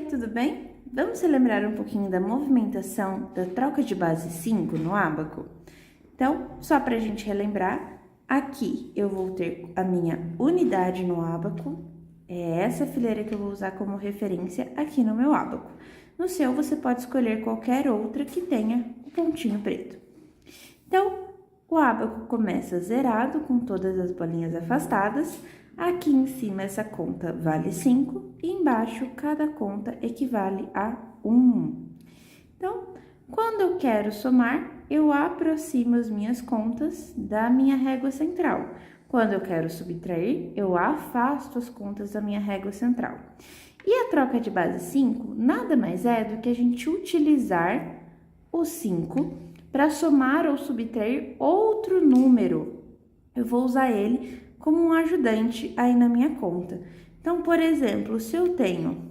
Oi, tudo bem? Vamos relembrar um pouquinho da movimentação da troca de base 5 no ábaco? Então, só para a gente relembrar, aqui eu vou ter a minha unidade no ábaco, é essa fileira que eu vou usar como referência aqui no meu ábaco. No seu, você pode escolher qualquer outra que tenha o pontinho preto. Então, o ábaco começa zerado com todas as bolinhas afastadas. Aqui em cima essa conta vale 5 e embaixo cada conta equivale a 1. Então, quando eu quero somar, eu aproximo as minhas contas da minha régua central. Quando eu quero subtrair, eu afasto as contas da minha régua central. E a troca de base 5 nada mais é do que a gente utilizar o 5 para somar ou subtrair outro número. Eu vou usar ele como um ajudante aí na minha conta. Então, por exemplo, se eu tenho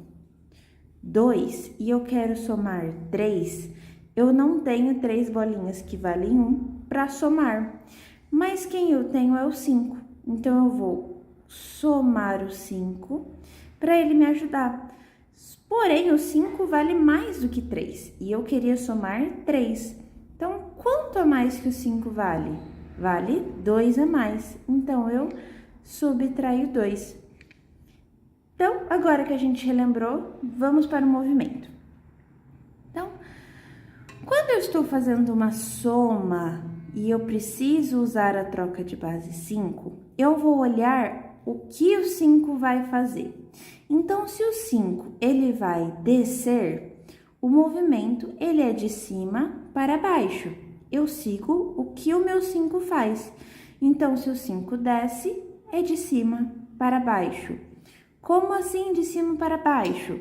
2 e eu quero somar 3, eu não tenho 3 bolinhas que valem 1 para somar, mas quem eu tenho é o 5. Então, eu vou somar o 5 para ele me ajudar. Porém, o 5 vale mais do que 3 e eu queria somar 3. Então, quanto a mais que o 5 vale? Vale 2 a mais. Então, eu subtraio 2. Então, agora que a gente relembrou, vamos para o movimento. Então, quando eu estou fazendo uma soma e eu preciso usar a troca de base 5, eu vou olhar o que o 5 vai fazer. Então, se o 5 ele vai descer, o movimento ele é de cima para baixo. Eu sigo o que o meu 5 faz. Então, se o 5 desce, é de cima para baixo. Como assim de cima para baixo?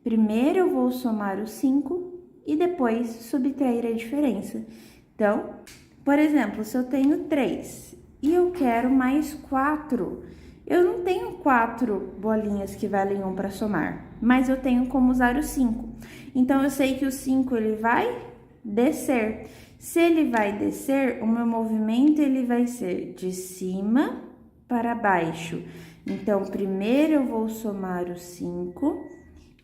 Primeiro eu vou somar o 5 e depois subtrair a diferença. Então, por exemplo, se eu tenho 3 e eu quero mais 4, eu não tenho 4 bolinhas que valem 1 para somar, mas eu tenho como usar o 5. Então, eu sei que o 5 ele vai descer. Se ele vai descer, o meu movimento ele vai ser de cima para baixo. Então, primeiro eu vou somar o 5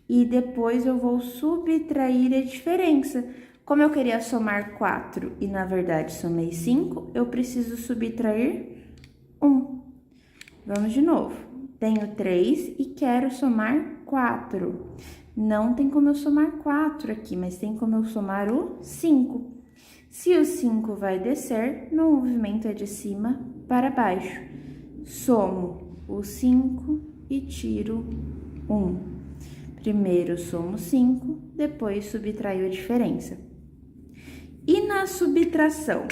e depois eu vou subtrair a diferença. Como eu queria somar 4 e, na verdade, somei 5, eu preciso subtrair 1. Vamos de novo. Tenho 3 e quero somar 4. Não tem como eu somar 4 aqui, mas tem como eu somar o 5. Se o 5 vai descer, meu movimento é de cima para baixo. Somo o 5 e tiro 1. Primeiro somo 5, depois subtraio a diferença. E na subtração?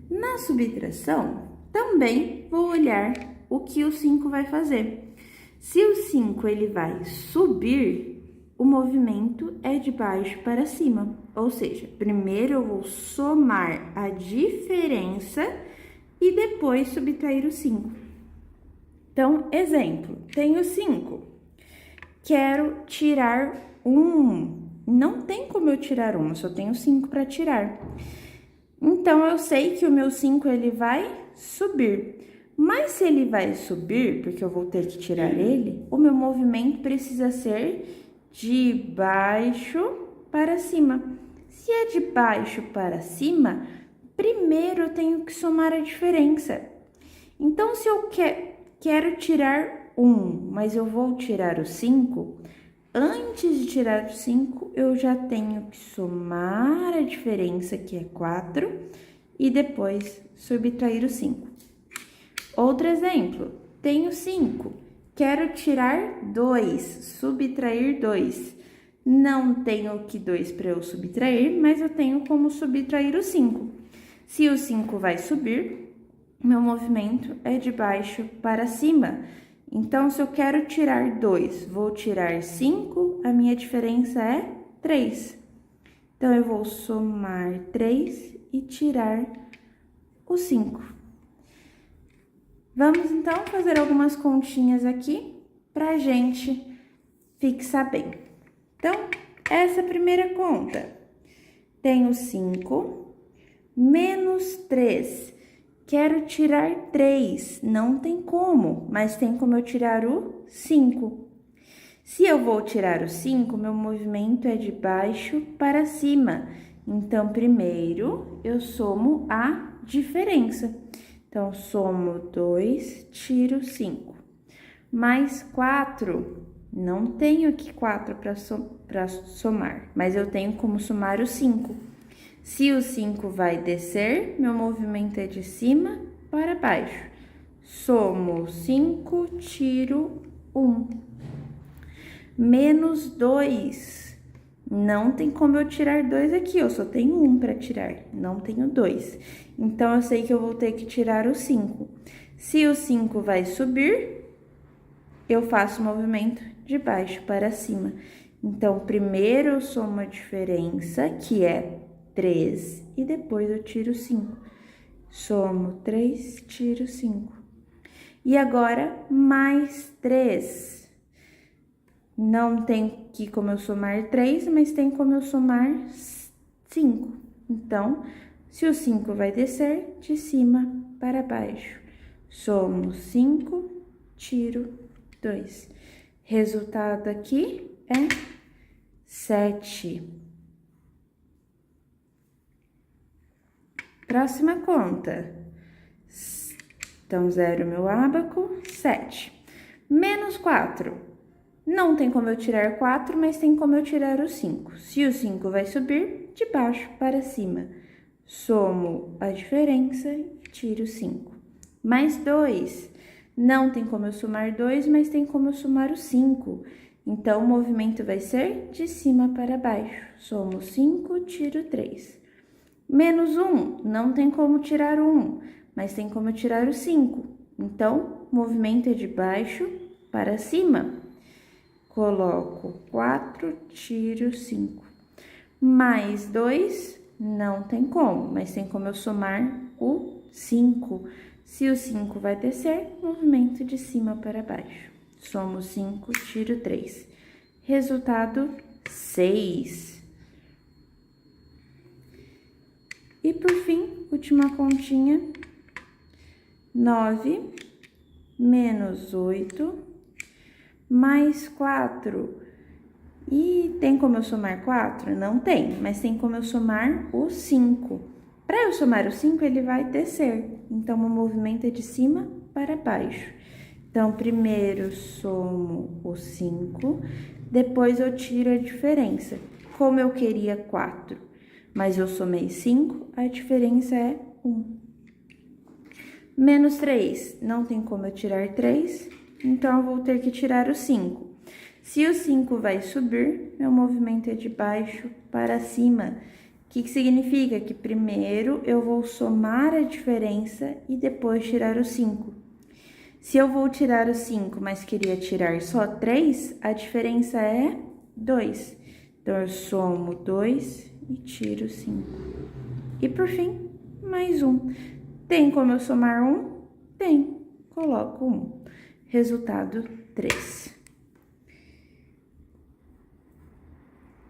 Na subtração, também vou olhar o que o 5 vai fazer. Se o 5 ele vai subir, o movimento é de baixo para cima. Ou seja, primeiro eu vou somar a diferença e depois subtrair o 5. Então, exemplo, tenho 5. Quero tirar 1. Não tem como eu tirar 1, eu só tenho 5 para tirar. Então, eu sei que o meu 5 ele vai subir. Mas se ele vai subir, porque eu vou ter que tirar ele, o meu movimento precisa ser de baixo para cima. Se é de baixo para cima, primeiro eu tenho que somar a diferença. Então, se eu quero tirar 1, mas eu vou tirar o 5, antes de tirar o 5, eu já tenho que somar a diferença, que é 4, e depois subtrair o 5. Outro exemplo, tenho 5, quero tirar 2, subtrair 2. Não tenho que 2 para eu subtrair, mas eu tenho como subtrair o 5. Se o 5 vai subir, meu movimento é de baixo para cima. Então, se eu quero tirar 2, vou tirar 5, a minha diferença é 3. Então, eu vou somar 3 e tirar o 5. Vamos, então, fazer algumas continhas aqui para a gente fixar bem. Então, essa primeira conta, tenho 5 menos 3. Quero tirar 3, não tem como, mas tem como eu tirar o 5. Se eu vou tirar o 5, meu movimento é de baixo para cima. Então, primeiro, eu somo a diferença. Então, somo 2, tiro 5. Mais 4. Não tenho aqui 4 para somar, mas eu tenho como somar o 5. Se o 5 vai descer, meu movimento é de cima para baixo. Somo 5, tiro 1. Menos 2. Não tem como eu tirar 2 aqui, eu só tenho 1 para tirar, não tenho 2. Então, eu sei que eu vou ter que tirar o 5. Se o 5 vai subir, eu faço o movimento de baixo para cima. Então, primeiro eu somo a diferença, que é 3, e depois eu tiro 5. Somo 3, tiro 5. E agora, mais 3. Não tem aqui como eu somar 3, mas tem como eu somar 5. Então, se o 5 vai descer, de cima para baixo. Somo 5, tiro 2. Resultado aqui é 7. Próxima conta. Então, 0 meu ábaco, 7. Menos 4. Não tem como eu tirar 4, mas tem como eu tirar o 5. Se o 5 vai subir, de baixo para cima. Somo a diferença e tiro 5. Mais 2. Não tem como eu somar 2, mas tem como eu somar o 5. Então, o movimento vai ser de cima para baixo. Somo 5, tiro 3. Menos 1. Não tem como tirar o 1, mas tem como eu tirar o 5. Então, o movimento é de baixo para cima. Coloco 4, tiro 5. Mais 2, não tem como, mas tem como eu somar o 5. Se o 5 vai descer, movimento de cima para baixo. Somo 5, tiro 3. Resultado, 6. E por fim, última continha, 9 menos 8 mais 4. E tem como eu somar 4? Não tem, mas tem como eu somar o 5. Para eu somar o 5, ele vai descer. Então, o movimento é de cima para baixo. Então, primeiro somo o 5, depois eu tiro a diferença. Como eu queria 4, mas eu somei 5, a diferença é 1. Menos 3, não tem como eu tirar 3, então eu vou ter que tirar o 5. Se o 5 vai subir, meu movimento é de baixo para cima. O que significa? Que primeiro eu vou somar a diferença e depois tirar o 5. Se eu vou tirar o 5, mas queria tirar só 3, a diferença é 2. Então, eu somo 2 e tiro 5. E por fim, mais 1. Tem como eu somar 1? Tem. Coloco 1. Resultado, 3.